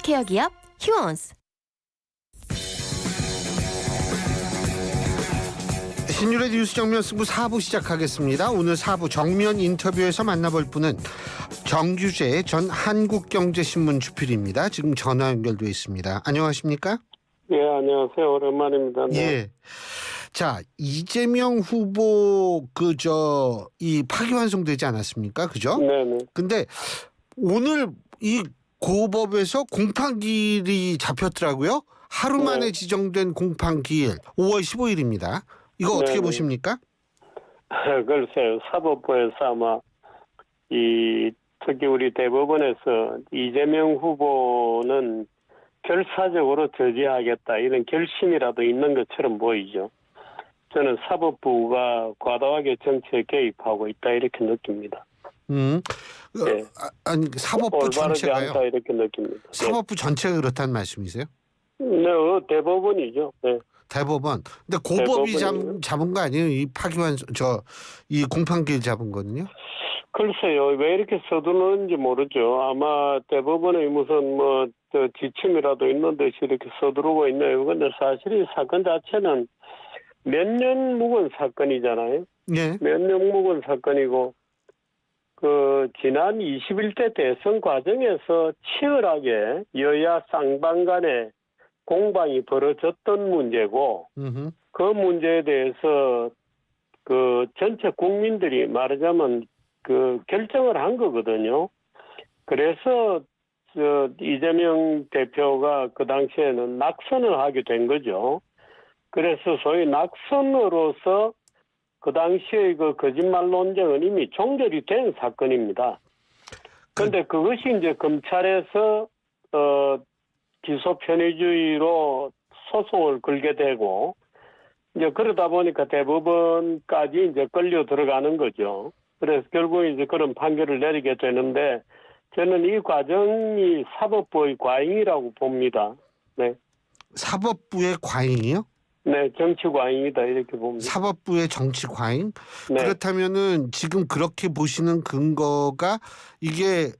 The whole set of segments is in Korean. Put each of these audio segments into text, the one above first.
헬스케어 기업 휴원스. 신율의 뉴스 정면 승부 4부 시작하겠습니다. 오늘 4부 정면 인터뷰에서 만나볼 분은 정규재 전 한국경제신문 주필입니다. 지금 전화 연결돼 있습니다. 안녕하십니까? 예, 안녕하세요. 오랜만입니다. 네. 예. 자, 이재명 후보 이 파기환송되지 않았습니까? 그죠? 네네. 근데 오늘 이 고법에서 공판기일이 잡혔더라고요. 하루 만에 네. 지정된 공판기일 5월 15일입니다. 이거 어떻게 네네. 보십니까? 글쎄요. 사법부에서 아마 특히 우리 대법원에서 이재명 후보는 결사적으로 저지하겠다 이런 결심이라도 있는 것처럼 보이죠. 저는 사법부가 과도하게 정치에 개입하고 있다 이렇게 느낍니다. 네. 아니 사법부 올바르지 전체가요? 않다 이렇게 느낍니다. 사법부 전체가 그렇다는 말씀이세요? 네, 대법원이죠. 네. 대법원. 근데 고법이 대법원이요? 잡은 거 아니에요? 이 이 공판기일 잡은 거는요? 글쎄요, 왜 이렇게 서두르는지 모르죠. 아마 대법원의 무슨 지침이라도 있는 듯이 이렇게 서두르고 있네요. 그런데 사실 이 사건 자체는 몇 년 묵은 사건이잖아요. 예. 몇 년 묵은 사건이고, 지난 21대 대선 과정에서 치열하게 여야 쌍방 간에 공방이 벌어졌던 문제고, 그 문제에 대해서 전체 국민들이 말하자면 결정을 한 거거든요. 그래서 이재명 대표가 그 당시에는 낙선을 하게 된 거죠. 그래서 소위 낙선으로서 그 당시의 거짓말 논쟁은 이미 종결이 된 사건입니다. 그런데 그것이 이제 검찰에서 기소 편의주의로 소송을 걸게 되고 이제 그러다 보니까 대법원까지 이제 끌려 들어가는 거죠. 그래서 결국 이제 그런 판결을 내리게 되는데 저는 이 과정이 사법부의 과잉이라고 봅니다. 네. 사법부의 과잉이요? 네, 정치 과잉이다 이렇게 봅니다. 사법부의 정치 과잉? 네. 그렇다면은 지금 그렇게 보시는 근거가 이게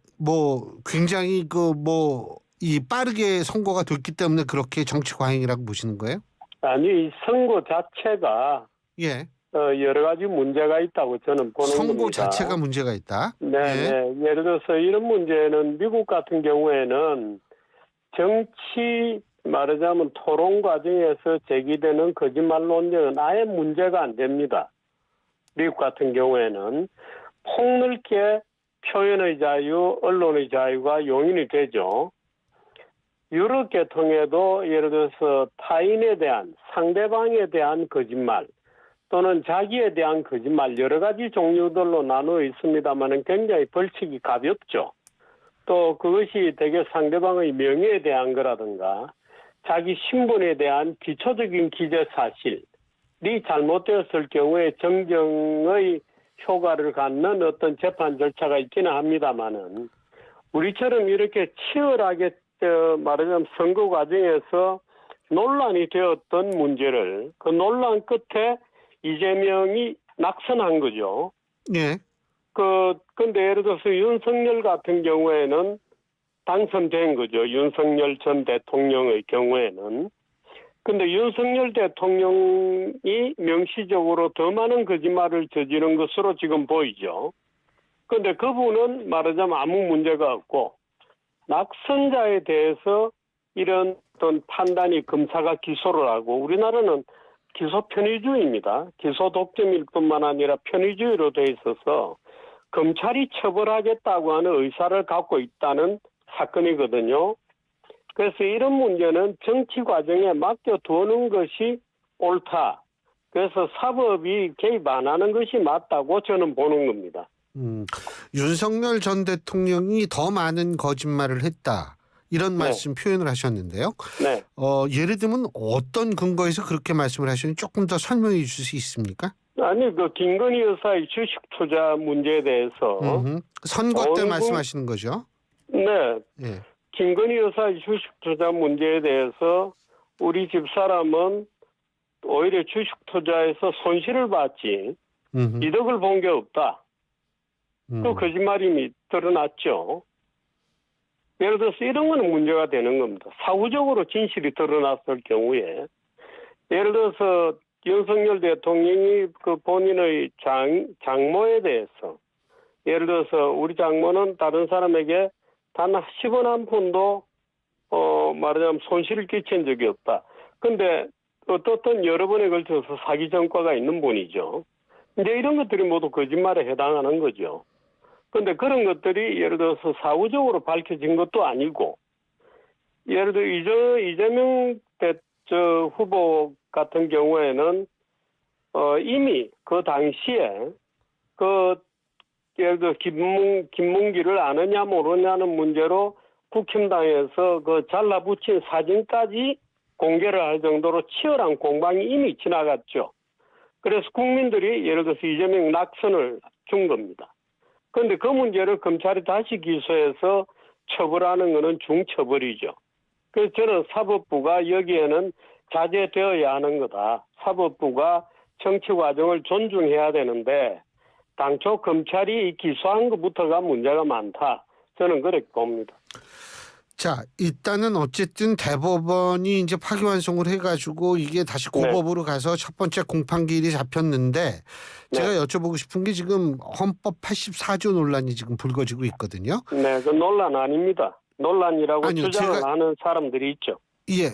굉장히 이 빠르게 선고가 됐기 때문에 그렇게 정치 과잉이라고 보시는 거예요? 아니, 이 선고 자체가 예. 여러 가지 문제가 있다고 저는 보는 겁니다. 선고 자체가 문제가 있다. 네, 예. 네. 예를 들어서 이런 문제는 미국 같은 경우에는 정치 말하자면 토론 과정에서 제기되는 거짓말 논쟁은 아예 문제가 안 됩니다. 미국 같은 경우에는 폭넓게 표현의 자유, 언론의 자유가 용인이 되죠. 유럽 계통에도 예를 들어서 타인에 대한 상대방에 대한 거짓말 또는 자기에 대한 거짓말 여러 가지 종류들로 나누어 있습니다만 굉장히 벌칙이 가볍죠. 또 그것이 대개 상대방의 명예에 대한 거라든가 자기 신분에 대한 기초적인 기재 사실이 잘못되었을 경우에 정정의 효과를 갖는 어떤 재판 절차가 있기는 합니다만은 우리처럼 이렇게 치열하게 말하자면 선거 과정에서 논란이 되었던 문제를 그 논란 끝에 이재명이 낙선한 거죠. 예. 근데 예를 들어서 윤석열 같은 경우에는 당선된 거죠. 윤석열 전 대통령의 경우에는. 근데 윤석열 대통령이 명시적으로 더 많은 거짓말을 저지른 것으로 지금 보이죠. 근데 그분은 말하자면 아무 문제가 없고 낙선자에 대해서 이런 어떤 판단이 검사가 기소를 하고 우리나라는 기소 편의주의입니다. 기소 독점일 뿐만 아니라 편의주의로 돼 있어서 검찰이 처벌하겠다고 하는 의사를 갖고 있다는 사건이거든요. 그래서 이런 문제는 정치 과정에 맡겨두는 것이 옳다. 그래서 사법이 개입 안 하는 것이 맞다고 저는 보는 겁니다. 윤석열 전 대통령이 더 많은 거짓말을 했다. 이런 말씀 표현을 하셨는데요. 네. 예를 들면 어떤 근거에서 그렇게 말씀을 하셨는지 조금 더 설명해 주실 수 있습니까? 아니, 김건희 여사의 주식 투자 문제에 대해서. 선거 때 말씀하시는 거죠? 네. 예. 김건희 여사의 주식 투자 문제에 대해서 우리 집사람은 오히려 주식 투자에서 손실을 봤지 이득을 본 게 없다. 또 거짓말이 드러났죠. 예를 들어서 이런 거는 문제가 되는 겁니다. 사후적으로 진실이 드러났을 경우에 예를 들어서 윤석열 대통령이 그 본인의 장모에 대해서 예를 들어서 우리 장모는 다른 사람에게 단 10원 한 푼도 말하자면 손실을 끼친 적이 없다. 근데 어떻든 여러 번에 걸쳐서 사기 전과가 있는 분이죠. 이제 이런 것들이 모두 거짓말에 해당하는 거죠. 근데 그런 것들이 예를 들어서 사후적으로 밝혀진 것도 아니고 예를 들어 이재명 후보 같은 경우에는 이미 그 당시에 예를 들어 김문기를 아느냐 모르냐는 문제로 국힘당에서 그 잘라붙인 사진까지 공개를 할 정도로 치열한 공방이 이미 지나갔죠. 그래서 국민들이 예를 들어서 이재명 낙선을 준 겁니다. 그런데 그 문제를 검찰이 다시 기소해서 처벌하는 것은 중처벌이죠. 그래서 저는 사법부가 여기에는 자제되어야 하는 거다. 사법부가 정치 과정을 존중해야 되는데 당초 검찰이 기소한 것부터가 문제가 많다. 저는 그렇게 봅니다. 자, 일단은 어쨌든 대법원이 이제 파기환송을 해가지고 이게 다시 고법으로 가서 첫 번째 공판기일이 잡혔는데 제가 여쭤보고 싶은 게 지금 헌법 84조 논란이 지금 불거지고 있거든요. 네, 그 논란 아닙니다. 논란이라고 아니요, 주장을 하는 사람들이 있죠. 예,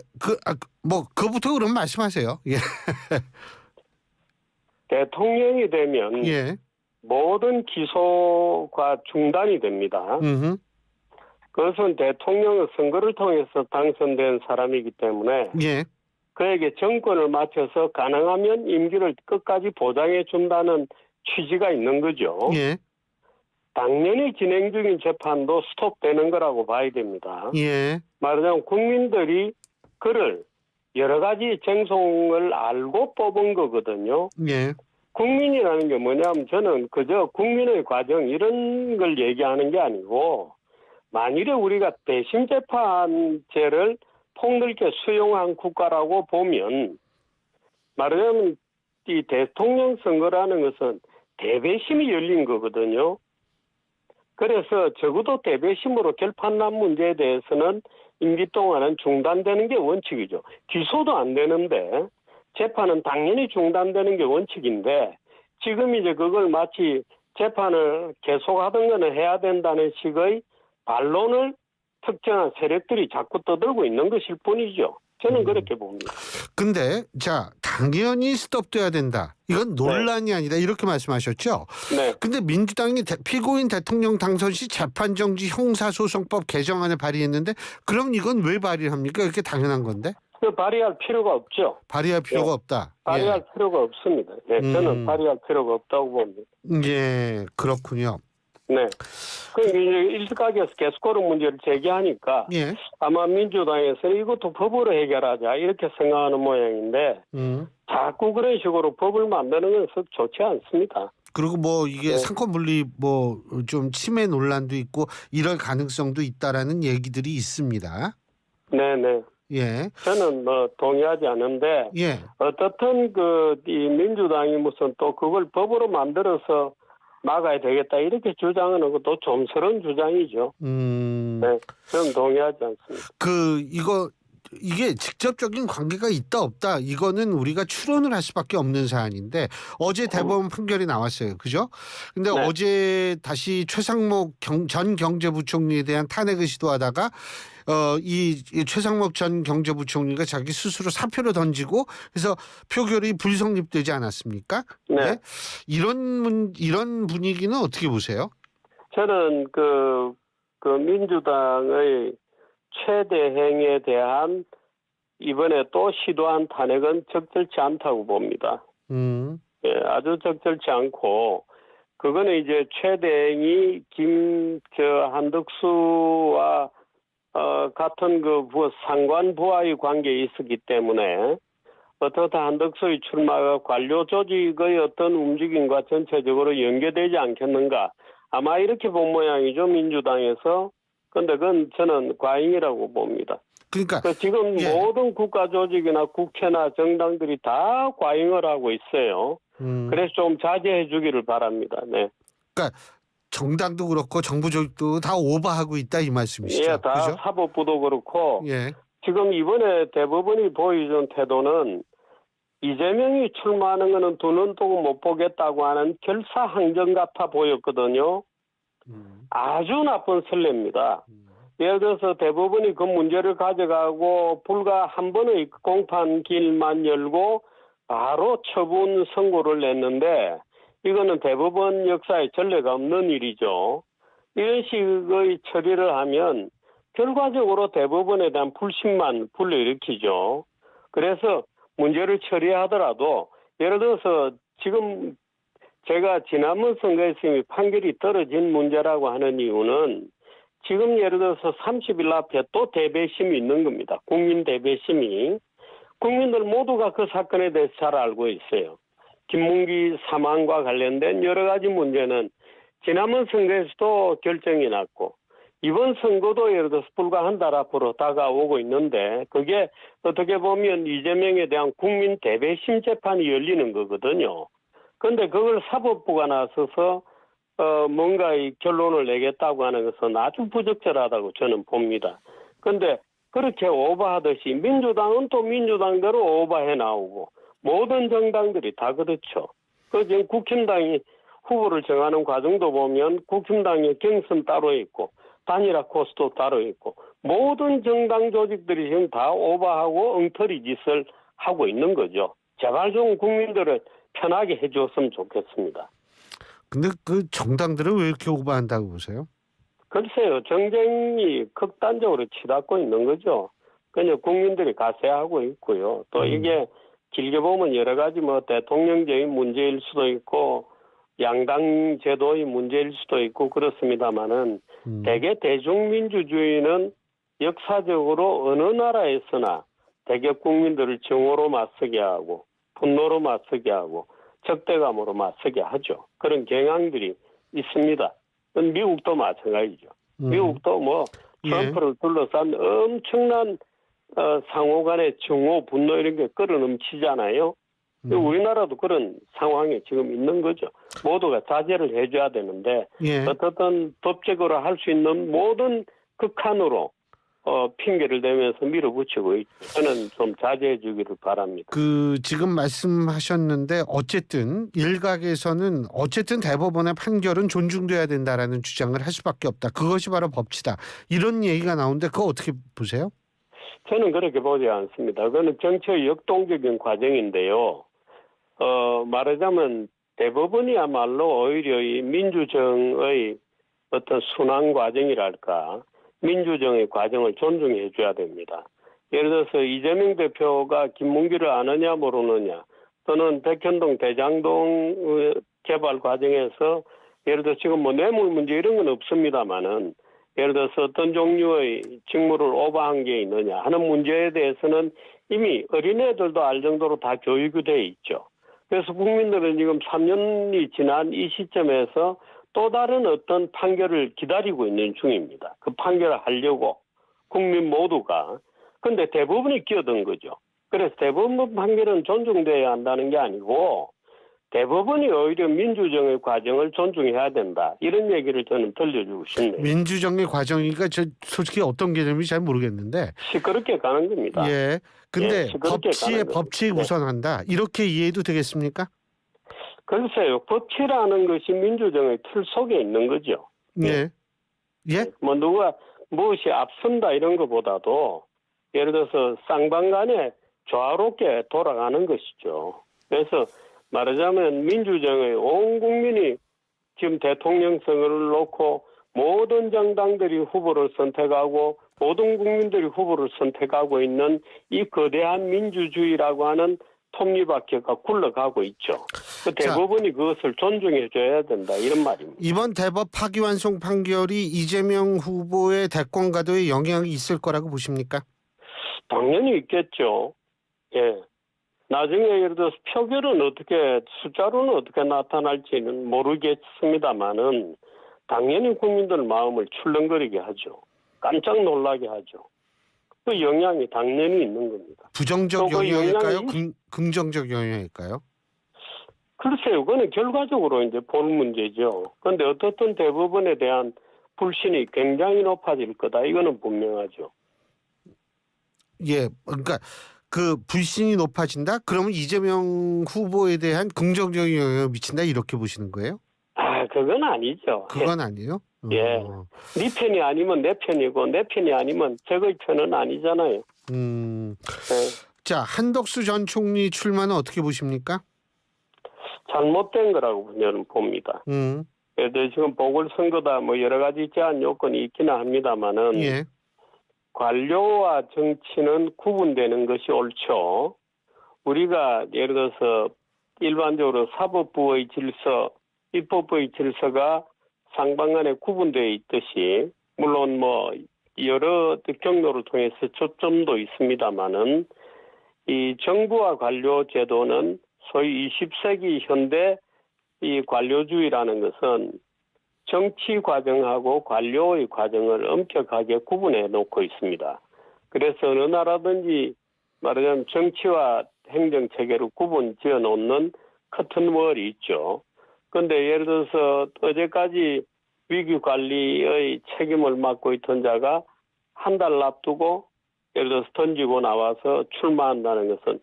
그부터 그럼 말씀하세요. 예. 대통령이 되면 예. 모든 기소가 중단이 됩니다. 그것은 대통령의 선거를 통해서 당선된 사람이기 때문에 예. 그에게 정권을 맞춰서 가능하면 임기를 끝까지 보장해 준다는 취지가 있는 거죠. 예. 당연히 진행 중인 재판도 스톱되는 거라고 봐야 됩니다. 예. 말하자면 국민들이 그를 여러 가지 쟁송을 알고 뽑은 거거든요. 예. 국민이라는 게 뭐냐면 저는 그저 국민의 과정 이런 걸 얘기하는 게 아니고 만일에 우리가 대심재판제를 폭넓게 수용한 국가라고 보면 말하자면 이 대통령 선거라는 것은 대배심이 열린 거거든요. 그래서 적어도 대배심으로 결판난 문제에 대해서는 임기 동안은 중단되는 게 원칙이죠. 기소도 안 되는데 재판은 당연히 중단되는 게 원칙인데 지금 이제 그걸 마치 재판을 계속하던 거는 해야 된다는 식의 반론을 특정한 세력들이 자꾸 떠들고 있는 것일 뿐이죠. 저는 그렇게 봅니다. 근데 자, 당연히 스톱돼야 된다. 이건 논란이 아니다. 이렇게 말씀하셨죠? 네. 근데 민주당이 피고인 대통령 당선 시 재판정지 형사소송법 개정안을 발의했는데 그럼 이건 왜 발의합니까? 이렇게 당연한 건데? 그 발의할 필요가 없죠. 발의할 필요가 없다. 발의할 필요가 없습니다. 네, 저는 발의할 필요가 없다고 봅니다. 예, 그렇군요. 네. 그러니까 이제 일각에서 계속 그런 문제를 제기하니까 예. 아마 민주당에서는 이것도 법으로 해결하자 이렇게 생각하는 모양인데 자꾸 그런 식으로 법을 만드는 것은 좋지 않습니다. 그리고 뭐 이게 상권 분리 뭐 좀 침해 논란도 있고 이럴 가능성도 있다라는 얘기들이 있습니다. 네네. 예. 저는 뭐 동의하지 않은데 예. 어떻든 이 민주당이 무슨 또 그걸 법으로 만들어서 막아야 되겠다 이렇게 주장하는 것도 좀스러운 주장이죠. 네, 저는 동의하지 않습니다. 이게 직접적인 관계가 있다 없다 이거는 우리가 추론을 할 수밖에 없는 사안인데 어제 대법원 판결이 나왔어요. 그죠? 근데 어제 다시 최상목 전 경제부총리에 대한 탄핵을 시도하다가 이 최상목 전 경제부총리가 자기 스스로 사표를 던지고 그래서 표결이 불성립되지 않았습니까? 네. 이런 분위기는 어떻게 보세요? 저는 그 민주당의 최대 행위에 대한 이번에 또 시도한 탄핵은 적절치 않다고 봅니다. 예, 아주 적절치 않고 그거는 이제 최대 행위 한덕수와 같은 상관 부하의 관계에 있었기 때문에 어떻든 한덕수의 출마가 관료 조직의 어떤 움직임과 전체적으로 연계되지 않겠는가. 아마 이렇게 본 모양이죠, 민주당에서. 근데 그건 저는 과잉이라고 봅니다. 그러니까 지금 모든 국가 조직이나 국회나 정당들이 다 과잉을 하고 있어요. 그래서 좀 자제해 주기를 바랍니다. 네. 그러니까 정당도 그렇고 정부 조직도 다 오버하고 있다 이 말씀이시죠? 예, 다 그죠? 사법부도 그렇고 예. 지금 이번에 대법원이 보여준 태도는 이재명이 출마하는 거는 두 눈 뜨고 못 보겠다고 하는 결사항전 같아 보였거든요. 아주 나쁜 선례입니다. 예를 들어서 대법원이 그 문제를 가져가고 불과 한 번의 공판 기일만 열고 바로 처분 선고를 냈는데 이거는 대법원 역사에 전례가 없는 일이죠. 이런 식의 처리를 하면 결과적으로 대법원에 대한 불신만 불러일으키죠. 그래서 문제를 처리하더라도 예를 들어서 지금 제가 지난번 선거에서 이미 판결이 떨어진 문제라고 하는 이유는 지금 예를 들어서 30일 앞에 또 대배심이 있는 겁니다. 국민 대배심이. 국민들 모두가 그 사건에 대해서 잘 알고 있어요. 김문기 사망과 관련된 여러 가지 문제는 지난번 선거에서도 결정이 났고 이번 선거도 예를 들어서 불과 한 달 앞으로 다가오고 있는데 그게 어떻게 보면 이재명에 대한 국민 대배심 재판이 열리는 거거든요. 그런데 그걸 사법부가 나서서 뭔가 이 결론을 내겠다고 하는 것은 아주 부적절하다고 저는 봅니다. 그런데 그렇게 오버하듯이 민주당은 또 민주당대로 오버해 나오고 모든 정당들이 다 그렇죠. 그 지금 국힘당이 후보를 정하는 과정도 보면 국힘당의 경선 따로 있고 단일화 코스도 따로 있고 모든 정당 조직들이 지금 다 오버하고 엉터리 짓을 하고 있는 거죠. 제발 좀 국민들을 편하게 해줬으면 좋겠습니다. 근데 그 정당들은 왜 이렇게 오버한다고 보세요? 글쎄요. 정쟁이 극단적으로 치닫고 있는 거죠. 그냥 국민들이 가세하고 있고요. 또 이게 길게 보면 여러 가지 뭐 대통령제의 문제일 수도 있고 양당 제도의 문제일 수도 있고 그렇습니다만은 대개 대중민주주의는 역사적으로 어느 나라에서나 대개 국민들을 정오로 맞서게 하고 분노로 맞서게 하고 적대감으로 맞서게 하죠. 그런 경향들이 있습니다. 미국도 마찬가지죠. 미국도 뭐 트럼프를 둘러싼 엄청난 상호 간의 정오, 분노 이런 게 끌어넘치잖아요. 우리나라도 그런 상황에 지금 있는 거죠. 모두가 자제를 해줘야 되는데 어떻든 법적으로 할 수 있는 모든 극한으로 핑계를 대면서 밀어붙이고 있죠. 저는 좀 자제해 주기를 바랍니다. 그 지금 말씀하셨는데 어쨌든 일각에서는 어쨌든 대법원의 판결은 존중돼야 된다라는 주장을 할 수밖에 없다. 그것이 바로 법치다. 이런 얘기가 나오는데 그거 어떻게 보세요? 저는 그렇게 보지 않습니다. 그거는 정치의 역동적인 과정인데요. 말하자면 대법원이야말로 오히려 이 민주정의 어떤 순환 과정이랄까 민주정의 과정을 존중해 줘야 됩니다. 예를 들어서 이재명 대표가 김문기를 아느냐 모르느냐 또는 백현동 대장동 개발 과정에서 예를 들어서 지금 뭐 뇌물 문제 이런 건 없습니다만은 예를 들어서 어떤 종류의 직무를 오버한 게 있느냐 하는 문제에 대해서는 이미 어린애들도 알 정도로 다 교육이 돼 있죠. 그래서 국민들은 지금 3년이 지난 이 시점에서 또 다른 어떤 판결을 기다리고 있는 중입니다. 그 판결을 하려고 국민 모두가. 그런데 대법원이 끼어든 거죠. 그래서 대법원 판결은 존중돼야 한다는 게 아니고 대법원이 오히려 민주정의 과정을 존중해야 된다. 이런 얘기를 저는 들려주고 싶네요. 민주정의 과정이니까 저 솔직히 어떤 개념인지 잘 모르겠는데 시끄럽게 가는 겁니다. 예. 근데 시끄럽게 법치에 우선한다. 이렇게 이해해도 되겠습니까? 글쎄요. 법치라는 것이 민주정의 틀 속에 있는 거죠. 예. 예? 뭐 누가 무엇이 앞선다 이런 것보다도 예를 들어서 쌍방간에 조화롭게 돌아가는 것이죠. 그래서 말하자면 민주정의 온 국민이 지금 대통령 선거를 놓고 모든 정당들이 후보를 선택하고 모든 국민들이 후보를 선택하고 있는 이 거대한 민주주의라고 하는 톱니바퀴가 굴러가고 있죠. 그 대법원이 그것을 존중해 줘야 된다 이런 말입니다. 이번 대법 파기환송 판결이 이재명 후보의 대권 가도에 영향이 있을 거라고 보십니까? 당연히 있겠죠. 예. 나중에 예를 들어서 표결은 어떻게 숫자로는 어떻게 나타날지는 모르겠습니다만은 당연히 국민들 마음을 출렁거리게 하죠. 깜짝 놀라게 하죠. 그 영향이 당연히 있는 겁니다. 부정적 영향일까요? 긍정적 영향일까요? 글쎄요, 그거는 결과적으로 이제 볼 문제죠. 그런데 어떻든 대법원에 대한 불신이 굉장히 높아질 거다. 이거는 분명하죠. 예, 그러니까 그 불신이 높아진다? 그러면 이재명 후보에 대한 긍정적인 영향을 미친다 이렇게 보시는 거예요? 아, 그건 아니죠. 그건 아니에요? 예. 네 편이 아니면 내 편이고 내 편이 아니면 적의 편은 아니잖아요. 예. 자, 한덕수 전 총리 출마는 어떻게 보십니까? 잘못된 거라고 저는 봅니다. 그래도 지금 보궐선거다 뭐 여러 가지 제한 요건이 있기는 합니다만은 예. 관료와 정치는 구분되는 것이 옳죠. 우리가 예를 들어서 일반적으로 사법부의 질서, 입법부의 질서가 상방간에 구분되어 있듯이 물론 뭐 여러 경로를 통해서 초점도 있습니다만은 이 정부와 관료 제도는 소위 20세기 현대 이 관료주의라는 것은 정치 과정하고 관료의 과정을 엄격하게 구분해 놓고 있습니다. 그래서 어느 나라든지 말하자면 정치와 행정 체계를 구분 지어 놓는 커튼월이 있죠. 그런데 예를 들어서 어제까지 위기 관리의 책임을 맡고 있던 자가 한 달 앞두고 예를 들어서 던지고 나와서 출마한다는 것은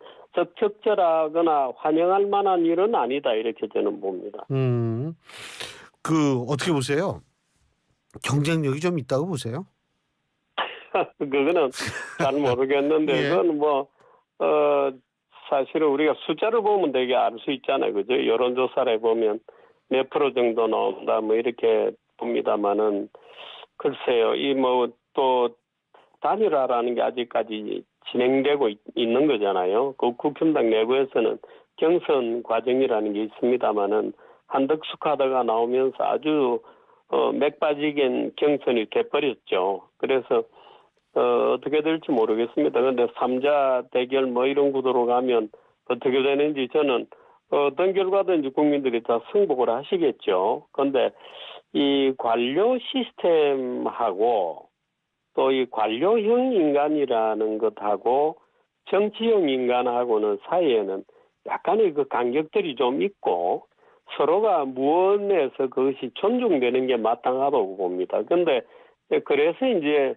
적절하거나 환영할 만한 일은 아니다 이렇게 저는 봅니다. 그 어떻게 보세요? 경쟁력이 좀 있다고 보세요? 그거는 잘 모르겠는데 예. 그건 뭐 사실은 우리가 숫자를 보면 되게 알 수 있잖아요, 그죠? 여론조사를 보면 몇 프로 정도 나온다 뭐 이렇게 봅니다만은 글쎄요, 이 뭐 또 단일화라는 게 아직까지 진행되고 있는 거잖아요. 그 국힘당 내부에서는 경선 과정이라는 게 있습니다만은 한덕수 카드가 나오면서 아주 맥 빠지긴 경선이 돼버렸죠. 그래서 어떻게 될지 모르겠습니다. 그런데 3자 대결 뭐 이런 구도로 가면 어떻게 되는지 저는 어떤 결과든지 국민들이 다 승복을 하시겠죠. 그런데 이 관료 시스템하고 또 이 관료형 인간이라는 것하고 정치형 인간하고는 사이에는 약간의 그 간격들이 좀 있고 서로가 무언에서 그것이 존중되는 게 마땅하다고 봅니다. 그런데 그래서 이제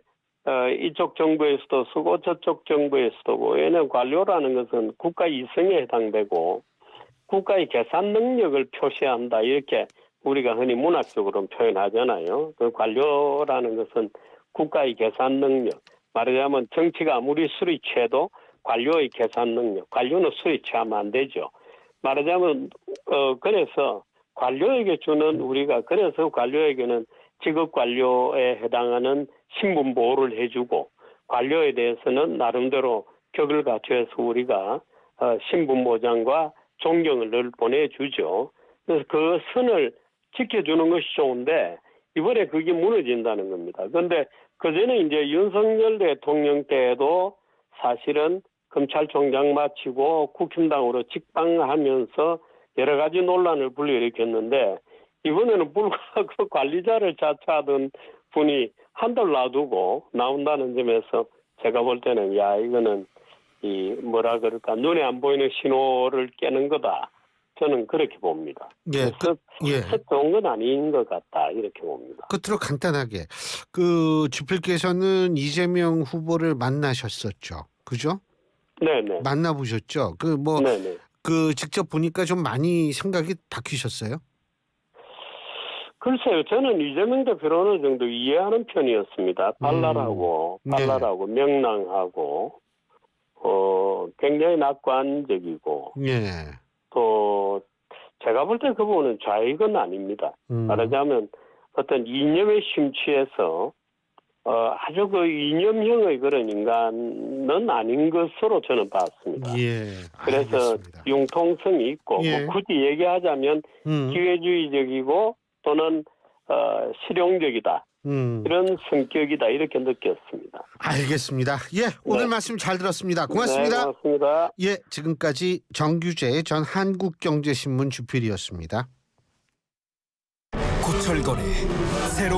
이쪽 정부에서도 쓰고 저쪽 정부에서도 쓰고 왜냐하면 관료라는 것은 국가 이성에 해당되고 국가의 계산 능력을 표시한다 이렇게 우리가 흔히 문학적으로 표현하잖아요. 그 관료라는 것은 국가의 계산 능력, 말하자면 정치가 아무리 술이 취해도 관료의 계산 능력, 관료는 술이 취하면 안 되죠. 말하자면 그래서 관료에게 주는 우리가 그래서 관료에게는 직업 관료에 해당하는 신분 보호를 해주고 관료에 대해서는 나름대로 격을 갖춰서 우리가 신분 보장과 존경을 늘 보내주죠. 그래서 그 선을 지켜주는 것이 좋은데 이번에 그게 무너진다는 겁니다. 그런데 그전에 이제 윤석열 대통령 때에도 사실은 검찰총장 마치고 국힘당으로 직방하면서 여러 가지 논란을 불러일으켰는데 이번에는 불구하고 그 관리자를 자처하던 분이 한 달 놔두고 나온다는 점에서 제가 볼 때는 야 이거는 이 뭐라 그럴까 눈에 안 보이는 신호를 깨는 거다. 저는 그렇게 봅니다. 예, 좋은 건 아닌 것 같다 이렇게 봅니다. 끝으로 간단하게 그 주필께서는 이재명 후보를 만나셨었죠, 그죠? 네네. 만나보셨죠? 네네. 그 직접 보니까 좀 많이 생각이 바뀌셨어요? 글쎄요, 저는 이재명 대표를 어느 정도 이해하는 편이었습니다. 발랄하고 명랑하고 굉장히 낙관적이고 예. 또 제가 볼 때 그분은 좌익은 아닙니다. 말하자면 어떤 이념에 심취해서 아주 그 이념형의 그런 인간은 아닌 것으로 저는 봤습니다. 예. 그래서 알겠습니다. 융통성이 있고 예. 뭐 굳이 얘기하자면 기회주의적이고 또는 실용적이다. 이런 성격이다 이렇게 느꼈습니다. 알겠습니다. 예, 오늘 말씀 잘 들었습니다. 고맙습니다. 네, 고맙습니다. 예, 지금까지 정규재 전 한국경제신문 주필이었습니다. 고철거래 새로